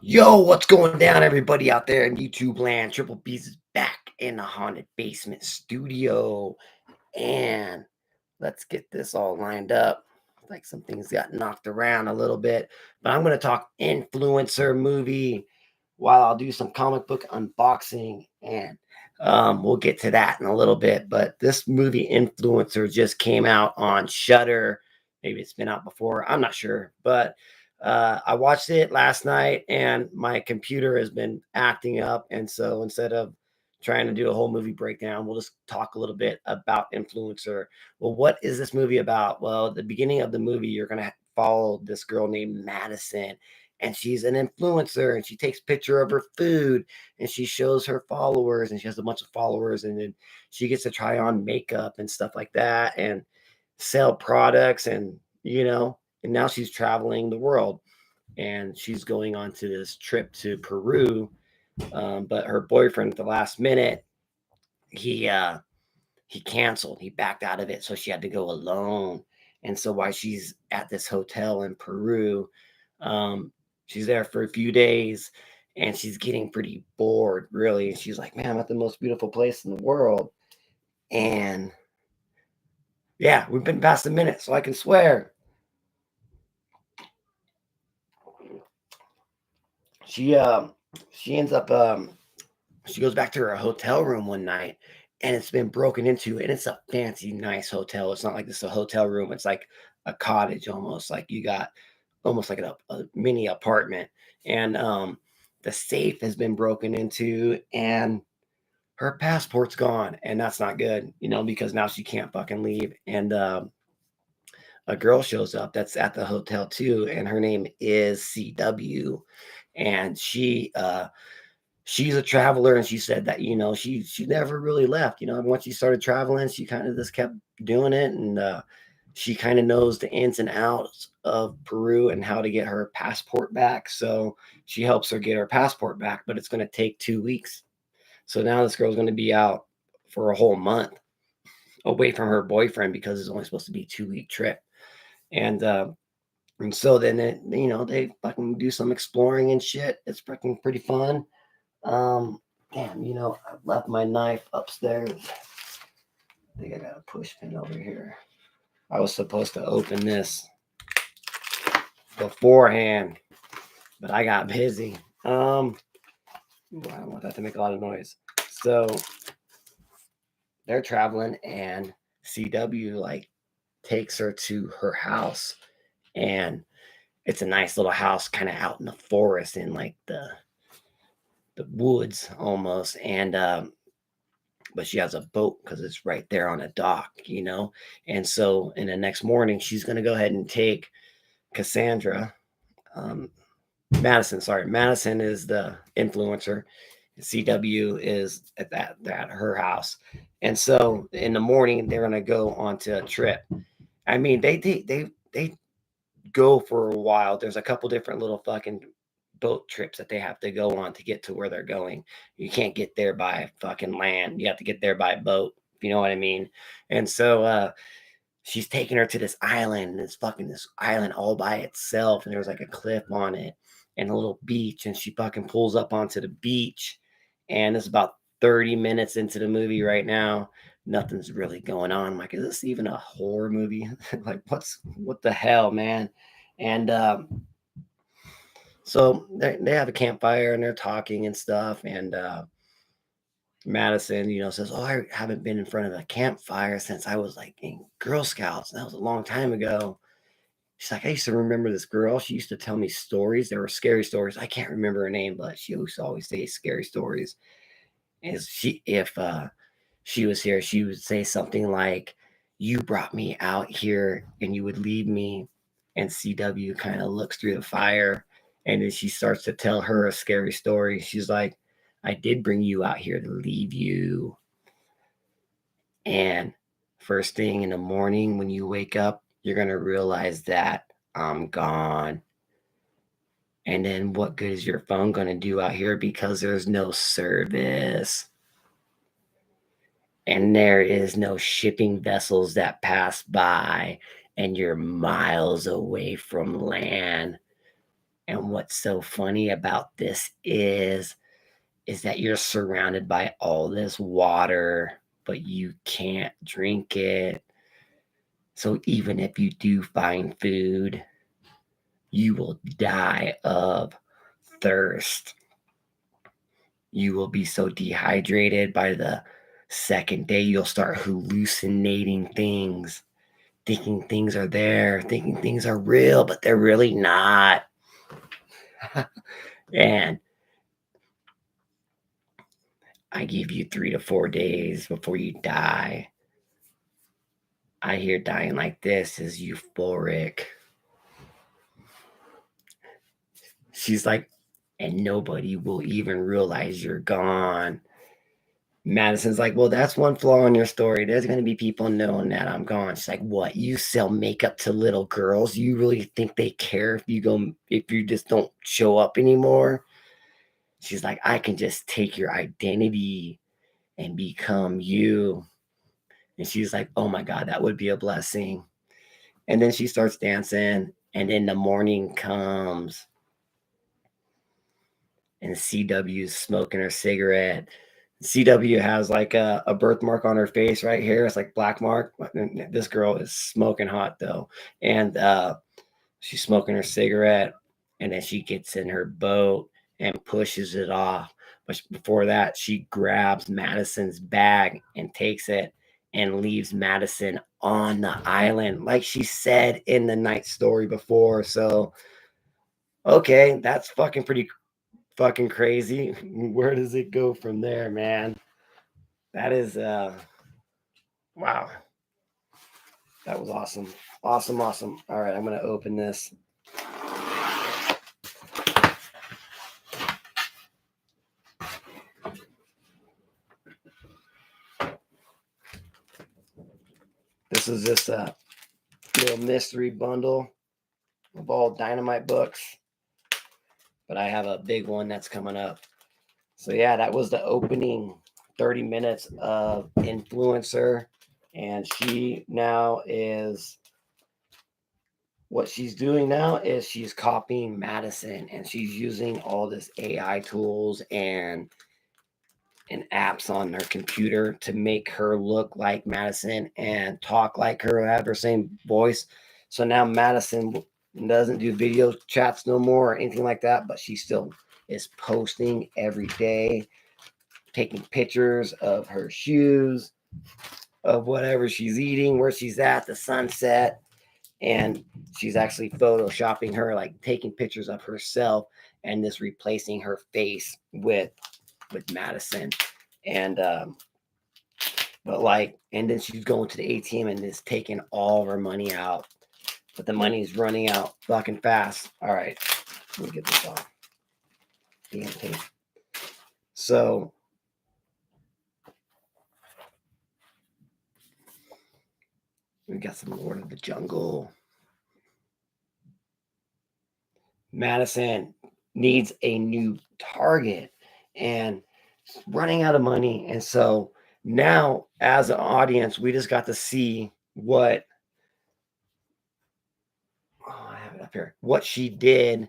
Yo, what's going down, everybody out there in YouTube land? Triple B's is back in the haunted basement studio, and let's get this all lined up. Like some things got knocked around a little bit, but I'm going to talk influencer movie while I'll do some comic book unboxing, and we'll get to that in a little bit. But this movie Influencer just came out on Shudder. Maybe it's been out before. I'm not sure, but I watched it last night, and my computer has been acting up, and so instead of trying to do a whole movie breakdown, we'll just talk a little bit about Influencer. Well, what is this movie about? Well, at the beginning of the movie, you're going to follow this girl named Madison, and she's an influencer, and she takes picture of her food, and she shows her followers, and she has a bunch of followers, and then she gets to try on makeup and stuff like that and sell products, and now she's traveling the world, and she's going on to this trip to Peru. But her boyfriend at the last minute, he canceled. He backed out of it, so she had to go alone. And so while she's at this hotel in Peru, um, she's there for a few days, and she's getting pretty bored, really. She's like, "Man, I'm at the most beautiful place in the world." And yeah, we've been past a minute, so I can swear. She she ends up she goes back to her hotel room one night, and it's been broken into, and it's a fancy nice hotel. It's not like this a hotel room, it's like a cottage, almost like you got almost like a mini apartment. And the safe has been broken into, and her passport's gone, and that's not good, because now she can't fucking leave. And a girl shows up that's at the hotel too, and her name is CW, and she's a traveler, and she said that she never really left. Once she started traveling, she kind of just kept doing it, and she kind of knows the ins and outs of Peru and how to get her passport back. So she helps her get her passport back, but it's going to take 2 weeks. So now this girl's going to be out for a whole month away from her boyfriend, because it's only supposed to be a 2-week trip. And uh and so then they fucking do some exploring and shit. It's fucking pretty fun. Damn, I left my knife upstairs. I think I got a push pin over here. I was supposed to open this beforehand, but I got busy. I don't want that to make a lot of noise. So they're traveling, and CW like takes her to her house, and it's a nice little house, kind of out in the forest, in like the woods almost. And but she has a boat because it's right there on a dock. And so in the next morning, she's going to go ahead and take Cassandra, um, Madison. Sorry, Madison is the influencer. CW is at her house, and so in the morning they're going to go onto a trip. I mean, they go for a while. There's a couple different little fucking boat trips that they have to go on to get to where they're going. You can't get there by fucking land. You have to get there by boat. If you know what I mean. And so she's taking her to this island, and it's fucking this island all by itself, and there's like a cliff on it and a little beach, and she fucking pulls up onto the beach, and it's about 30 minutes into the movie right now. Nothing's really going on. I'm like, is this even a horror movie? Like, what the hell, man? And so they have a campfire, and they're talking and stuff. And Madison, says, "Oh, I haven't been in front of a campfire since I was like in Girl Scouts. And that was a long time ago." She's like, "I used to remember this girl. She used to tell me stories. There were scary stories. I can't remember her name, but she used to always say scary stories. And if she was here, she would say something like, 'You brought me out here, and you would leave me.'" And CW kind of looks through the fire, and then she starts to tell her a scary story. She's like, "I did bring you out here to leave you. And first thing in the morning when you wake up, you're going to realize that I'm gone. And then what good is your phone going to do out here, because there's no service? And there is no shipping vessels that pass by, and you're miles away from land. And what's so funny about this is that you're surrounded by all this water, but you can't drink it. So even if you do find food, you will die of thirst. You will be so dehydrated by the second day, you'll start hallucinating things, thinking things are there, thinking things are real, but they're really not. And I give you 3 to 4 days before you die. I hear dying like this is euphoric. She's like, and nobody will even realize you're gone. Madison's like, well, that's one flaw in your story. There's going to be people knowing that I'm gone. She's like, what? You sell makeup to little girls? You really think they care if you just don't show up anymore? She's like, I can just take your identity and become you. And she's like, oh my God, that would be a blessing. And then she starts dancing. And then the morning comes and CW's smoking her cigarette. CW has like a birthmark on her face right here. It's like black mark. This girl is smoking hot though. And she's smoking her cigarette. And then she gets in her boat and pushes it off. But before that, she grabs Madison's bag and takes it and leaves Madison on the island, like she said in the night story before. So, okay, that's pretty fucking crazy. Where does it go from there, man? That is wow. That was awesome. Awesome, awesome. All right, I'm gonna open this. This is just a little mystery bundle of all Dynamite books, but I have a big one that's coming up. So yeah, that was the opening 30 minutes of Influencer, and she now is what she's doing now is she's copying Madison, and she's using all this AI tools and apps on her computer to make her look like Madison and talk like her, have her same voice. So now Madison doesn't do video chats no more or anything like that, but she still is posting every day, taking pictures of her shoes, of whatever she's eating, where she's at, the sunset. And she's actually photoshopping her, like taking pictures of herself and just replacing her face with Madison. And but like, and then she's going to the ATM and just taking all of her money out. But the money's running out fucking fast. All right, let me get this off. DMP. So we got some Lord of the Jungle. Madison needs a new target and running out of money. And so now, as an audience, we just got to see what I have it up here, what she did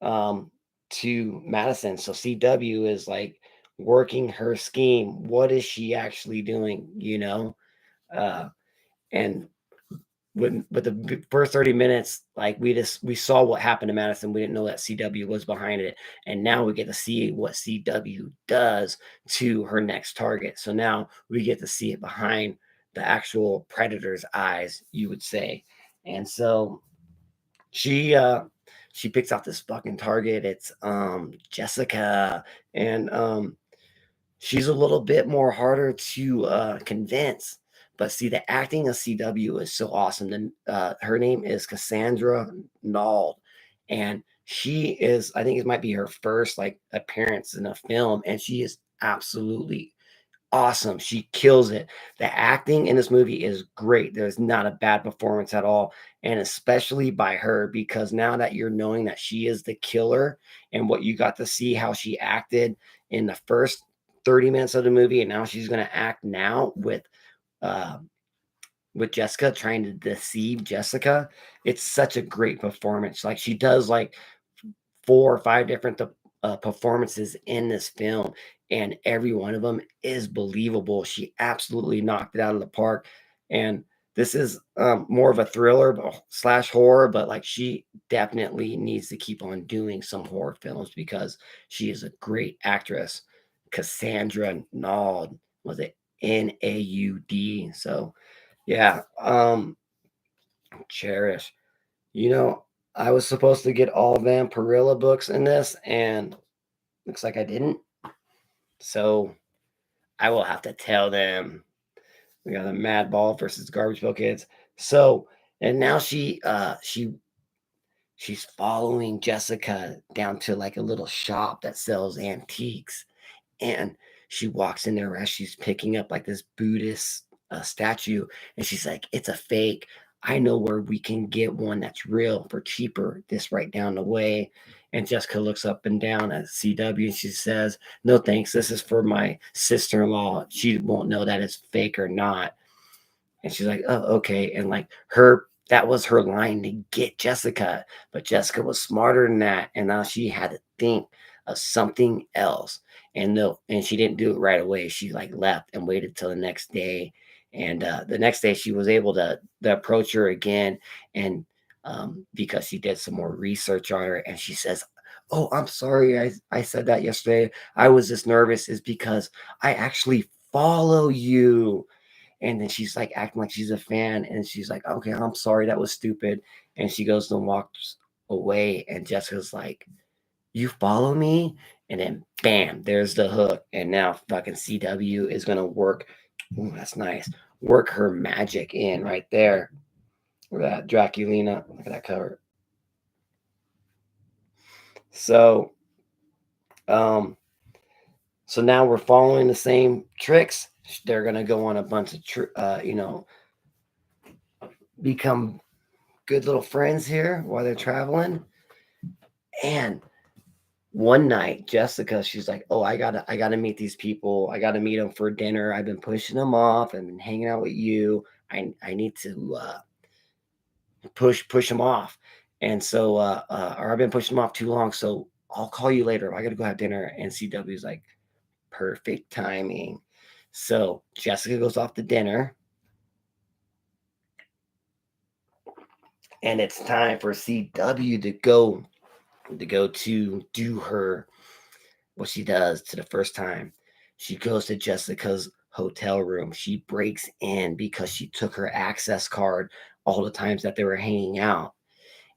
to Madison. So CW is like working her scheme. What is she actually doing? Uh, and with the first 30 minutes, like we saw what happened to Madison. We didn't know that CW was behind it. And now we get to see what CW does to her next target. So now we get to see it behind the actual predator's eyes, you would say. And so she picks out this fucking target. It's Jessica. And she's a little bit more harder to convince. But see, the acting of CW is so awesome. Then her name is Cassandra Nald, and she is, I think it might be her first like appearance in a film, and she is absolutely awesome. She kills it. The acting in this movie is great. There's not a bad performance at all. And especially by her, because now that you're knowing that she is the killer and what you got to see how she acted in the first 30 minutes of the movie, and now she's going to act now uh, with Jessica, trying to deceive Jessica. It's such a great performance. Like she does like 4 or 5 different performances in this film, and every one of them is believable. She absolutely knocked it out of the park, and this is more of a thriller slash horror, but like she definitely needs to keep on doing some horror films because she is a great actress. Cassandra Naud, was it Naud? So yeah, Cherish. You know, I was supposed to get all Vampirilla books in this, and looks like I didn't. So I will have to tell them. We got a Mad Ball versus Garbage Pail Kids. So and now she's following Jessica down to like a little shop that sells antiques, and she walks in there as she's picking up like this Buddhist statue, and she's like, "It's a fake. I know where we can get one that's real for cheaper. This right down the way." And Jessica looks up and down at CW and she says, "No thanks. This is for my sister-in-law. She won't know that it's fake or not." And she's like, "Oh, okay." And like her, that was her line to get Jessica. But Jessica was smarter than that. And now she had to think of something else. And no, and she didn't do it right away. She like left and waited till the next day. And the next day she was able to approach her again. And because she did some more research on her, and she says, "Oh, I'm sorry. I said that yesterday. I was just nervous, is because I actually follow you." And then she's like acting like she's a fan, and she's like, "Okay, I'm sorry, that was stupid." And she goes and walks away, and Jessica's like, "You follow me?" And then bam, there's the hook. And now fucking CW is gonna work. Ooh, that's nice. Work her magic in right there. Look at that Draculina. Look at that cover. So um so now we're following the same tricks. They're gonna go on a bunch of become good little friends here while they're traveling. And one night, Jessica, she's like, "Oh, I gotta meet these people. I gotta meet them for dinner. I've been pushing them off. I've been hanging out with you. I need to push them off." And so, or I've been pushing them off too long. So I'll call you later. I gotta go have dinner. And CW's like, perfect timing. So Jessica goes off to dinner, and it's time for CW to do her what she does to the first time. She goes to Jessica's hotel room. She breaks in because she took her access card all the times that they were hanging out.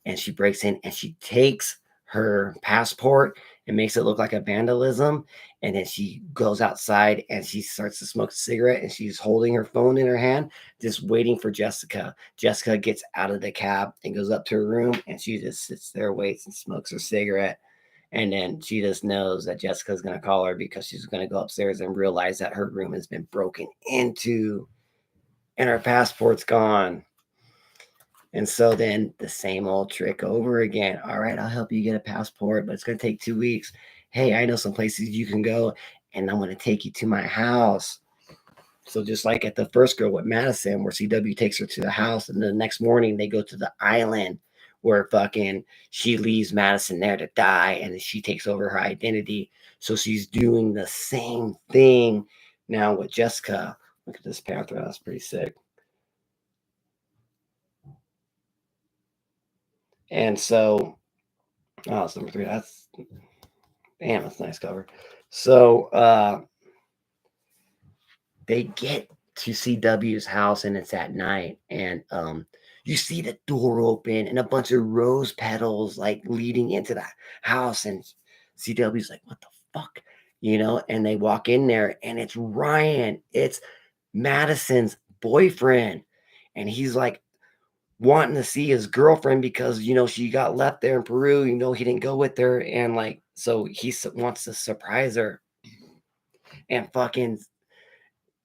And she breaks in and she takes her passport and makes it look like a vandalism. And then she goes outside and she starts to smoke a cigarette, and she's holding her phone in her hand, just waiting for Jessica. Jessica gets out of the cab and goes up to her room, and she just sits there, waits, and smokes her cigarette. And then she just knows that Jessica's going to call her because she's going to go upstairs and realize that her room has been broken into and her passport's gone. And so then the same old trick over again. All right, I'll help you get a passport, but it's going to take 2 weeks. Hey, I know some places you can go, and I'm going to take you to my house. So just like at the first girl with Madison, where CW takes her to the house, and the next morning they go to the island where fucking she leaves Madison there to die, and she takes over her identity. So she's doing the same thing now with Jessica. Look at this panther. That's pretty sick. And so, oh, it's number 3. That's damn, that's a nice cover. So they get to CW's house, and it's at night, and you see the door open and a bunch of rose petals like leading into the house, and CW's like, "What the fuck?" And they walk in there, and it's Ryan. It's Madison's boyfriend, and he's like wanting to see his girlfriend because she got left there in Peru. He didn't go with her, and like so he wants to surprise her, and fucking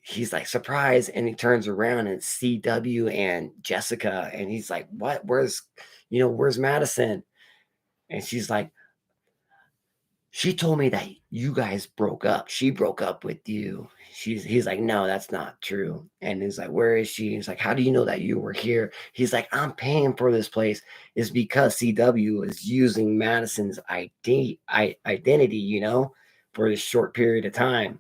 he's like surprised, and he turns around and it's CW and Jessica, and he's like, "What? Where's Madison?" And she's like, she told me that you guys broke up. She broke up with you. He's like, no, that's not true. And he's like, where is she? He's like, how do you know that you were here? He's like, I'm paying for this place. Is because CW is using Madison's identity, for this short period of time.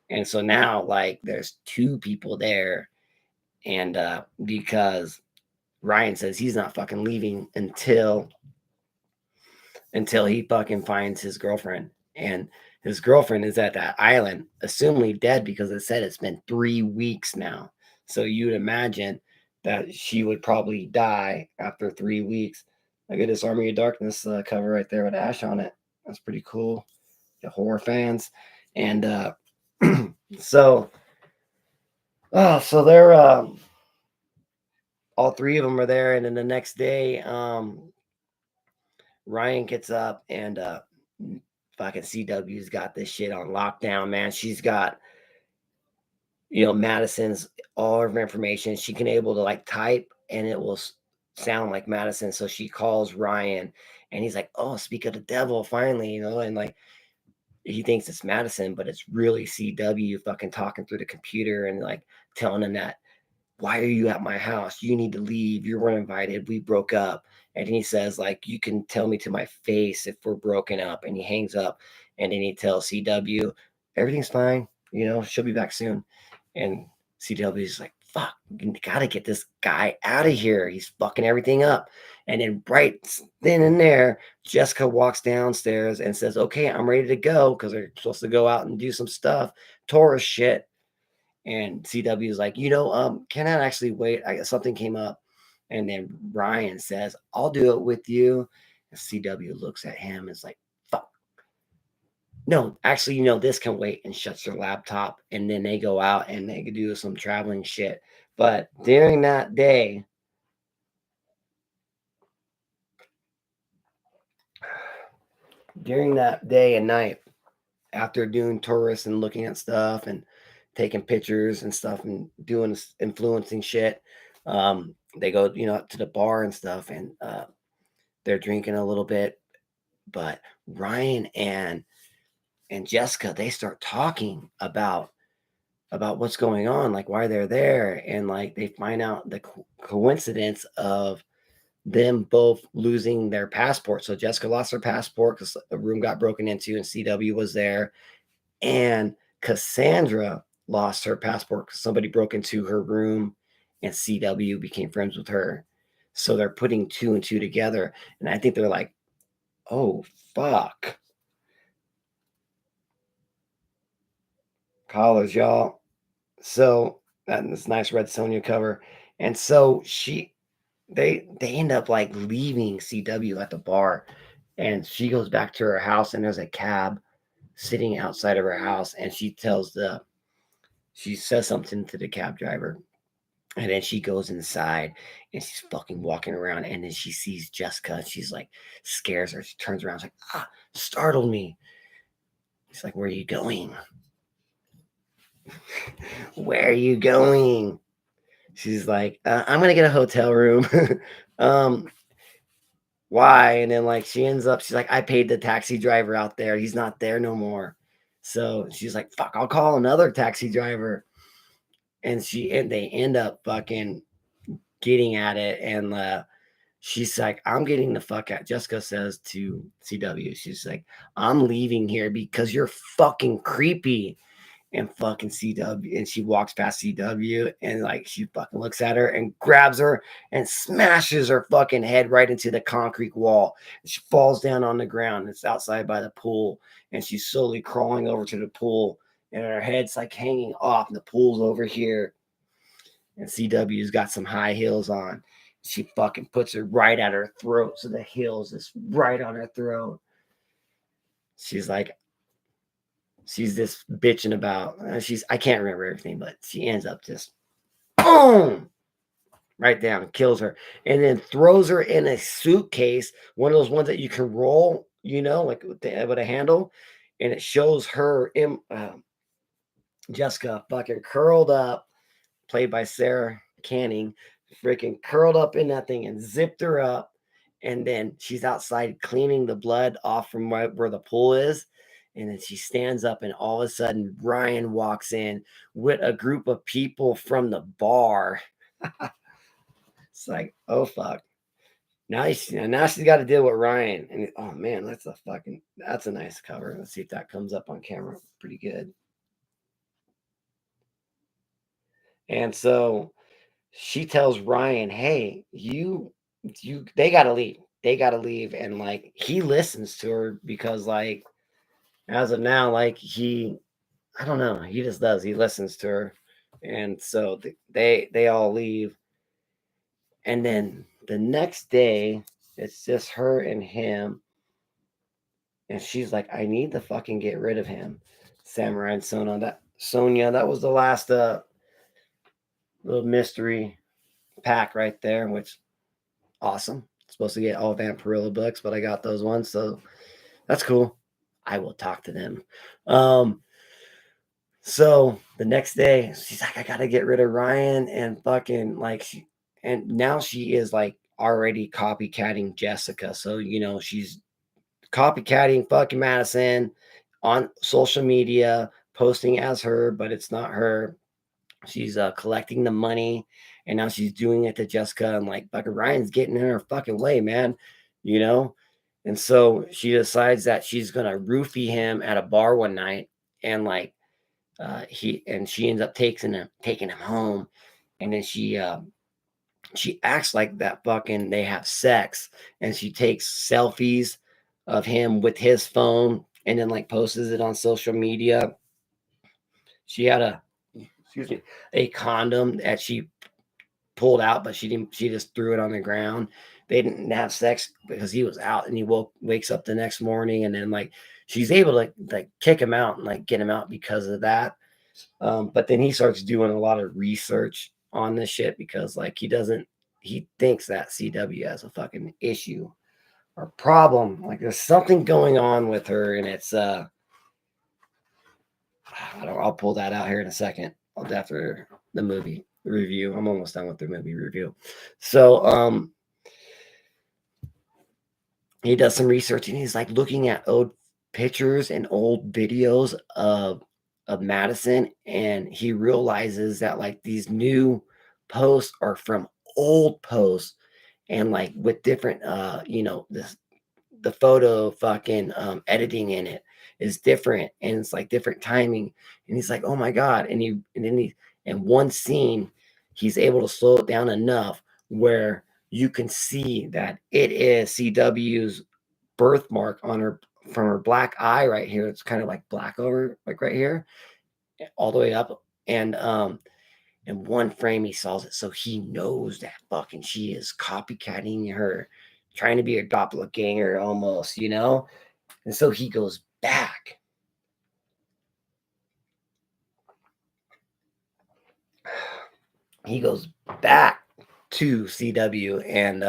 And so now, like, there's two people there. And because Ryan says he's not fucking leaving until he fucking finds his girlfriend. And his girlfriend is at that island, assumably dead because it said it's been 3 weeks now. So you'd imagine that she would probably die after 3 weeks. I get this Army of Darkness cover right there with Ash on it. That's pretty cool. The horror fans. And so, so they're all three of them are there. And then the next day, Ryan gets up and fucking CW's got this shit on lockdown, man. She's got, Madison's all of her information. She can able to like type and it will sound like Madison. So she calls Ryan and he's like, oh, speak of the devil, finally, and like he thinks it's Madison, but it's really CW fucking talking through the computer and like telling him that, why are you at my house? You need to leave. You weren't invited. We broke up. And he says, like, you can tell me to my face if we're broken up. And he hangs up and then he tells CW, everything's fine. She'll be back soon. And CW's like, fuck, you gotta get this guy out of here. He's fucking everything up. And then right then and there, Jessica walks downstairs and says, okay, I'm ready to go because they're supposed to go out and do some stuff, tourist shit. And CW is like, can I actually wait? Something came up. And then Ryan says, I'll do it with you. And CW looks at him and is like, fuck. No, actually, this can wait, and shuts their laptop. And then they go out and they do some traveling shit. But during that day and night, after doing tourists and looking at stuff and taking pictures and stuff and doing this influencing shit, they go, to the bar and stuff, and they're drinking a little bit. But Ryan and Jessica, they start talking about what's going on, like why they're there, and like they find out the coincidence of them both losing their passport. So Jessica lost her passport because a room got broken into and CW was there, and Cassandra lost her passport because somebody broke into her room and CW became friends with her. So they're putting two and two together. And I think they're like, oh, fuck. Collars, y'all. So, and this nice red Sonia cover. And so they end up like leaving CW at the bar. And she goes back to her house and there's a cab sitting outside of her house. And she says something to the cab driver. And then she goes inside and she's fucking walking around. And then she sees Jessica and she's like, scares her. She turns around, she's like, startled me. She's like, where are you going? Where are you going? She's like, I'm going to get a hotel room. um, why? And then like she ends up, she's like, I paid the taxi driver out there. He's not there no more. So she's like, fuck, I'll call another taxi driver. And they end up fucking getting at it. And she's like, I'm getting the fuck out. Jessica says to CW, she's like, I'm leaving here because you're fucking creepy. And fucking CW, and she walks past CW and like she fucking looks at her and grabs her and smashes her fucking head right into the concrete wall. She falls down on the ground. It's outside by the pool, and she's slowly crawling over to the pool, and her head's like hanging off, and the pool's over here. And CW's got some high heels on. She fucking puts her right at her throat, so the heels is right on her throat. She's like, she's just bitching about, I can't remember everything, but she ends up just boom right down, kills her, and then throws her in a suitcase, one of those ones that you can roll, like with a handle, and it shows her in Jessica fucking curled up, played by Sarah Canning, freaking curled up in that thing and zipped her up, And then she's outside cleaning the blood off from where the pool is. And then she stands up, and all of a sudden, Ryan walks in with a group of people from the bar. It's like, oh fuck. Now she's got to deal with Ryan. And oh man, that's a nice cover. Let's see if that comes up on camera. Pretty good. And so she tells Ryan, "Hey, they gotta leave. They gotta leave." And like he listens to her because like as of now, like I don't know, he just does. He listens to her, and so they all leave. And then the next day, it's just her and him, and she's like, "I need to fucking get rid of him." Samurai and Sonia, that was the last little mystery pack right there, which awesome. Supposed to get all Vampirilla books, but I got those ones, so that's cool. I will talk to them. So the next day, she's like, I gotta get rid of Ryan and fucking and now she is like already copycatting Jessica. So she's copycatting fucking Madison on social media, posting as her, but it's not her. She's collecting the money, and now she's doing it to Jessica, and like fucking Ryan's getting in her fucking way, man. You know, and so she decides that she's gonna roofie him at a bar one night, and like she ends up taking him home, and then she acts like that fucking they have sex, and she takes selfies of him with his phone, and then like posts it on social media. She had excuse me, a condom that she pulled out, but she didn't. She just threw it on the ground. They didn't have sex because he was out, and he wakes up the next morning, and then like she's able to like kick him out and like get him out because of that. But then he starts doing a lot of research on this shit because like he thinks that CW has a fucking issue or problem. Like there's something going on with her, and it's I'll pull that out here in a second. After the movie review. I'm almost done with the movie review. So he does some research, and he's like looking at old pictures and old videos of Madison, and he realizes that like these new posts are from old posts, and like with different this the photo fucking editing in it is different, and it's like different timing, and he's like, oh my god. And one scene he's able to slow it down enough where you can see that it is CW's birthmark on her from her black eye right here. It's kind of like black over like right here all the way up, and in one frame he saws it, so he knows that fucking she is copycatting her, trying to be a doppelganger almost, and so he goes back. He goes back to CW, and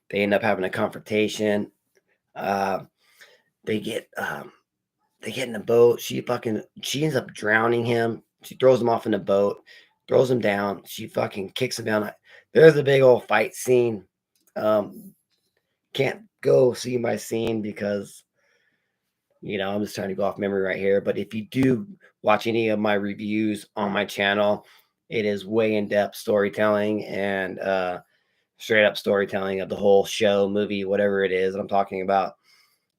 they end up having a confrontation. Uh, they get in the boat. She ends up drowning him. She throws him off in the boat, throws him down. She fucking kicks him down. There's a big old fight scene. Can't go see my scene because I'm just trying to go off memory right here. But if you do watch any of my reviews on my channel, it is way in depth storytelling and straight up storytelling of the whole show, movie, whatever it is I'm talking about,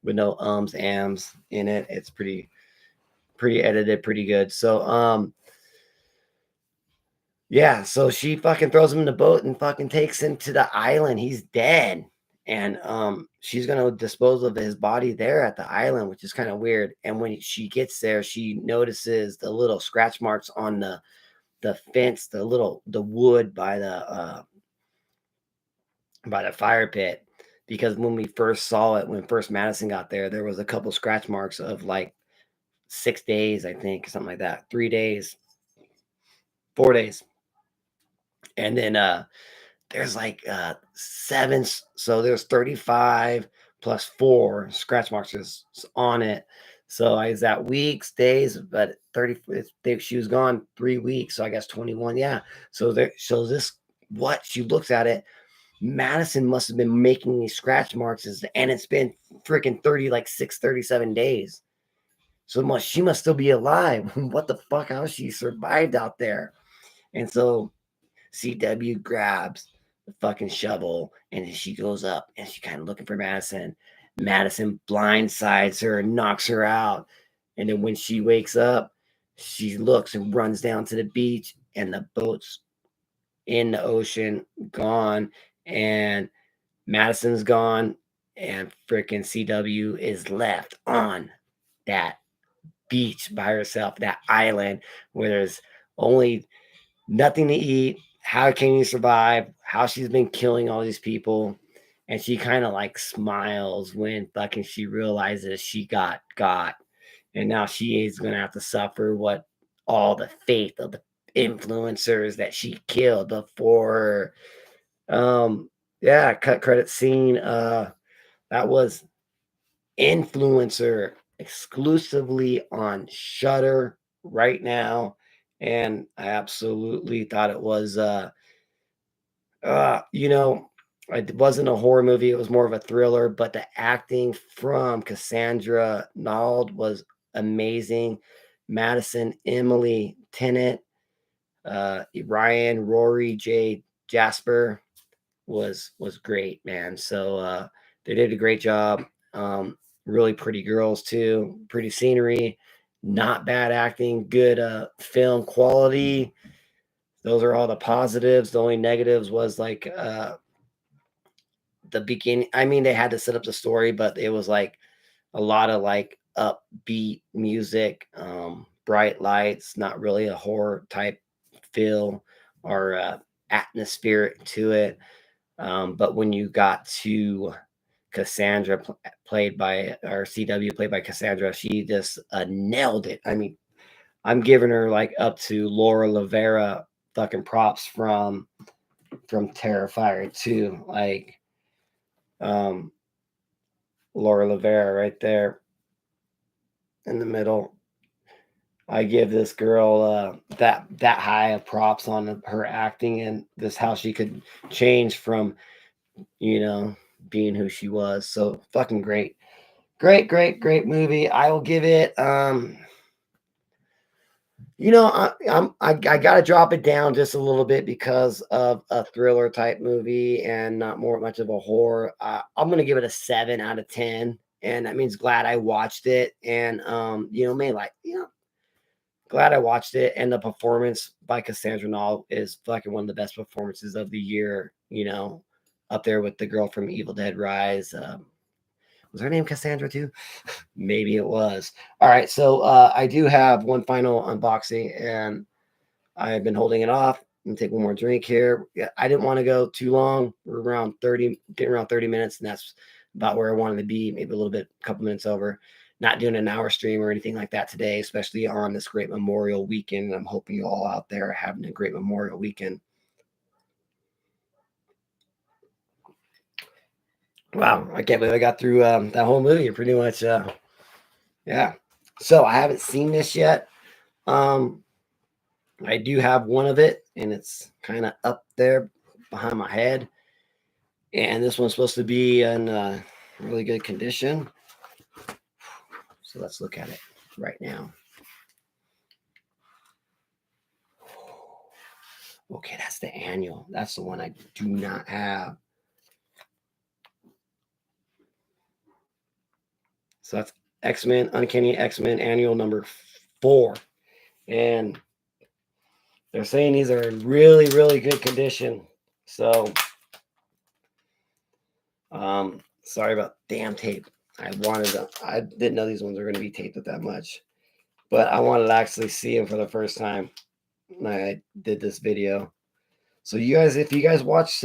with no ams in it. It's pretty edited, pretty good. So yeah, so she fucking throws him in the boat and fucking takes him to the island. He's dead. And she's gonna dispose of his body there at the island, which is kind of weird. And when she gets there, she notices the little scratch marks on the fence, the wood by the fire pit. Because when we first saw it, when first Madison got there was a couple scratch marks of like 6 days, I think, something like that. 3 days, 4 days. And then there's like seven, so there's 35 plus 4 scratch marks on it. So is that weeks, days? But 30, she was gone 3 weeks, so I guess 21. Yeah. So this, what she looks at it, Madison must have been making these scratch marks, and it's been freaking 37 days. So she must still be alive. What the fuck? How she survived out there? And so CW grabs the fucking shovel and she goes up and she kind of looking for Madison. Madison blindsides her and knocks her out. And then when she wakes up, she looks and runs down to the beach, and the boat's in the ocean, gone. And Madison's gone, and freaking CW is left on that beach by herself, that island where there's only nothing to eat. How can you survive? How she's been killing all these people. And she kind of like smiles when fucking she realizes she got. And now she is going to have to suffer what all the fate of the influencers that she killed before her. Yeah, cut credit scene. That was Influencer exclusively on Shudder right now. And I absolutely thought it was you know, it wasn't a horror movie, it was more of a thriller, but the acting from Cassandra Nald was amazing. Madison, Emily Tennant, Ryan, Rory, J. Jasper was great, man. So they did a great job. Really pretty girls too, pretty scenery, not bad acting, good film quality. Those are all the positives. The only negatives was like the beginning. I mean, they had to set up the story, but it was like a lot of like upbeat music, bright lights, not really a horror type feel or atmosphere to it. But when you got to Cassandra, played by, or CW played by Cassandra, she just nailed it. I mean, I'm giving her like up to Laura Lavera fucking props from Terrifier too. Like Laura Lavera right there in the middle. I give this girl that high of props on her acting and this how she could change from, you know, being who she was. So fucking great. Great movie. I will give it I gotta drop it down just a little bit because of a thriller type movie and not more much of a horror. I'm gonna give it a 7 out of 10, and that means glad I watched it. And glad I watched it. And the performance by Cassandra Nall is fucking one of the best performances of the year. Up there with the girl from Evil Dead Rise. Was her name Cassandra too? Maybe it was. All right, so I do have one final unboxing, and I've been holding it off. I'm gonna take one more drink here. Yeah, I didn't want to go too long. We're around 30, getting around 30 minutes, and that's about where I wanted to be. Maybe a little bit, a couple minutes over. Not doing an hour stream or anything like that today, especially on this great Memorial weekend. I'm hoping you all out there are having a great Memorial weekend. Wow, I can't believe I got through that whole movie pretty much. Yeah. So I haven't seen this yet. I do have one of it, and it's kind of up there behind my head. And this one's supposed to be in really good condition. So let's look at it right now. Okay, that's the annual. That's the one I do not have. So that's X-Men, Uncanny X-Men annual number 4. And they're saying these are in really, really good condition. So, sorry about damn tape. I didn't know these ones were going to be taped with that much. But I wanted to actually see them for the first time when I did this video. So you guys, if you guys watch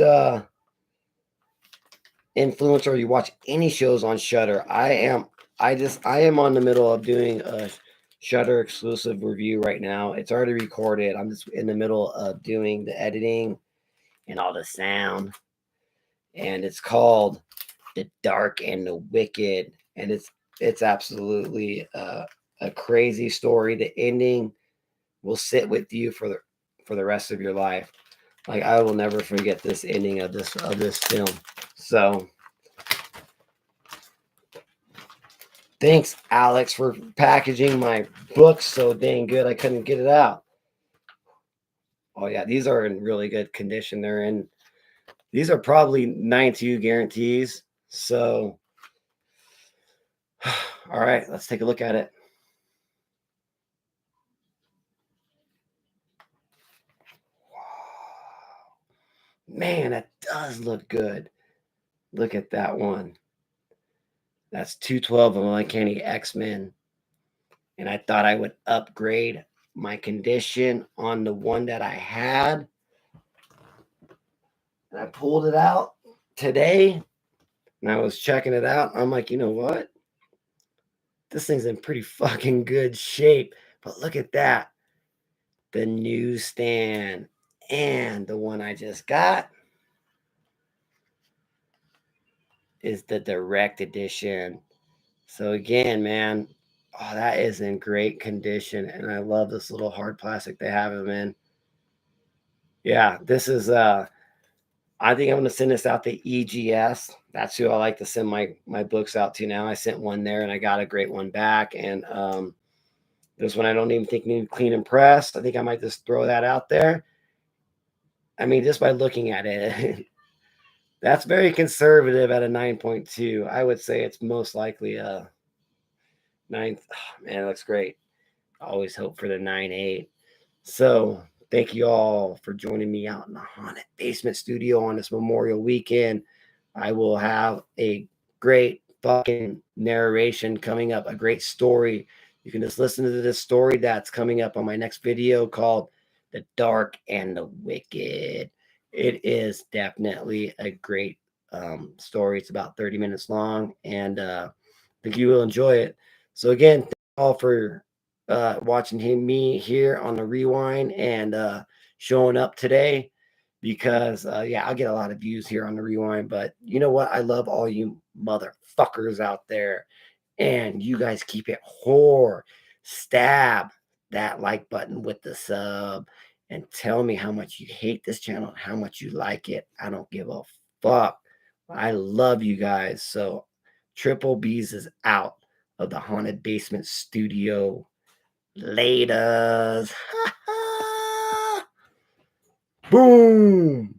Influencer or you watch any shows on Shudder, I am on the middle of doing a Shudder exclusive review right now. It's already recorded. I'm just in the middle of doing the editing and all the sound. And it's called The Dark and the Wicked. And it's absolutely a crazy story. The ending will sit with you for the rest of your life. Like, I will never forget this ending of this film. So thanks, Alex, for packaging my book so dang good I couldn't get it out. Oh yeah, these are in really good condition. These are probably 92 guarantees. So all right, let's take a look at it. Man, that does look good. Look at that one. That's 212 of Uncanny X-Men. And I thought I would upgrade my condition on the one that I had. And I pulled it out today and I was checking it out. I'm like, you know what? This thing's in pretty fucking good shape. But look at that. The newsstand and the one I just got is the direct edition. So again, man, oh, that is in great condition. And I love this little hard plastic they have them in. Yeah, this is I think I'm gonna send this out to EGS. That's who I like to send my books out to now. I sent one there and I got a great one back. And this one I don't even think need clean and pressed. I think I might just throw that out there. I mean, just by looking at it, that's very conservative at a 9.2. I would say it's most likely a 9. Oh, man, it looks great. I always hope for the 9.8. So thank you all for joining me out in the haunted basement studio on this Memorial weekend. I will have a great fucking narration coming up, a great story. You can just listen to this story that's coming up on my next video called The Dark and the Wicked. It is definitely a great story. It's about 30 minutes long, and I think you will enjoy it. So again, thank you all for watching me here on the rewind and showing up today because yeah, I'll get a lot of views here on the rewind, but you know what? I love all you motherfuckers out there, and you guys keep it whore. Stab that like button with the sub and tell me how much you hate this channel and how much you like it. I don't give a fuck. I love you guys. So Triple B's is out of the haunted basement studio. Laters. Boom.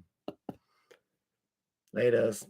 Laters.